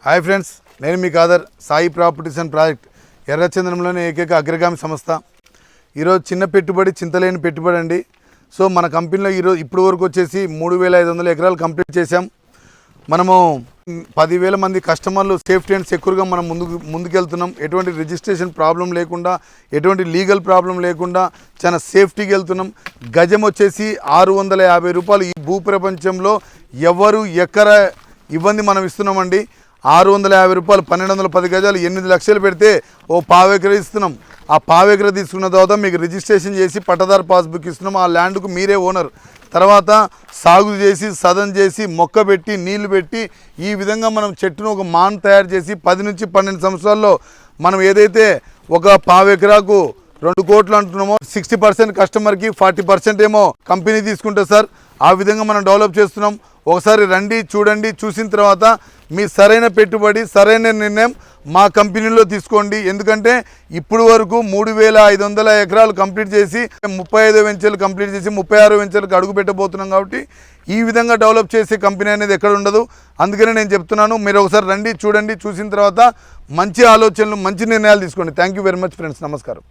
Hi friends, నేను మీ Khader. Sai properties and project ఎర్రచంద్రంలోని ఏకైక అగ్రగామి సంస్థ. ఈరోజు చిన్న పెట్టుబడి చింతలేని పెట్టుబడి అండి. సో మన కంపెనీలో ఇప్పుడు వరకు వచ్చేసి 3,500 ఎకరాలు కంప్లీట్ చేసాం. మనము 10,000 మంది కస్టమర్లు సేఫ్టీ అండ్ సెక్యూర్గా మనం ముందుకెళ్తున్నాం. ఎటువంటి రిజిస్ట్రేషన్ ప్రాబ్లం లేకుండా, ఎటువంటి లీగల్ ప్రాబ్లం లేకుండా చాలా సేఫ్టీకి వెళ్తున్నాం. గజం వచ్చేసి 650 రూపాయలు. ఈ భూ ప్రపంచంలో ఎవరు ఎక్కడ ఇబ్బంది మనం ఇస్తున్నామండి. 650 రూపాయలు, 1210 గజాలు, 8 లక్షలు పెడితే ఓ పావు ఎకర ఇస్తున్నాం. ఆ పావు ఎకర తీసుకున్న తర్వాత మీకు రిజిస్ట్రేషన్ చేసి పట్టదారు పాస్బుక్ ఇస్తున్నాం. ఆ ల్యాండ్కు మీరే ఓనర్. తర్వాత సాగు చేసి, సదన్ చేసి, మొక్క పెట్టి, నీళ్లు పెట్టి, ఈ విధంగా మనం చెట్టును ఒక మాన్ తయారు చేసి 10 నుంచి 12 సంవత్సరాల్లో మనం ఏదైతే ఒక పావు ఎకరాకు 2 కోట్లు అంటున్నామో 60% కస్టమర్కి, 40% ఏమో కంపెనీ తీసుకుంటే సార్. ఆ విధంగా మనం డెవలప్ చేస్తున్నాం. ఒకసారి రండి, చూడండి. చూసిన తర్వాత మీ సరైన పెట్టుబడి, సరైన నిర్ణయం మా కంపెనీలో తీసుకోండి. ఎందుకంటే ఇప్పుడు వరకు 3,500 ఎకరాలు కంప్లీట్ చేసి 35 వెంచర్లు కంప్లీట్ చేసి 36 వెంచర్లకు అడుగు పెట్టబోతున్నాం. కాబట్టి ఈ విధంగా డెవలప్ చేసే కంపెనీ అనేది ఎక్కడ ఉండదు. అందుకనే నేను చెప్తున్నాను, మీరు ఒకసారి రండి, చూడండి. చూసిన తర్వాత మంచి ఆలోచనలు, మంచి నిర్ణయాలు తీసుకోండి. Thank you very much friends. నమస్కారం.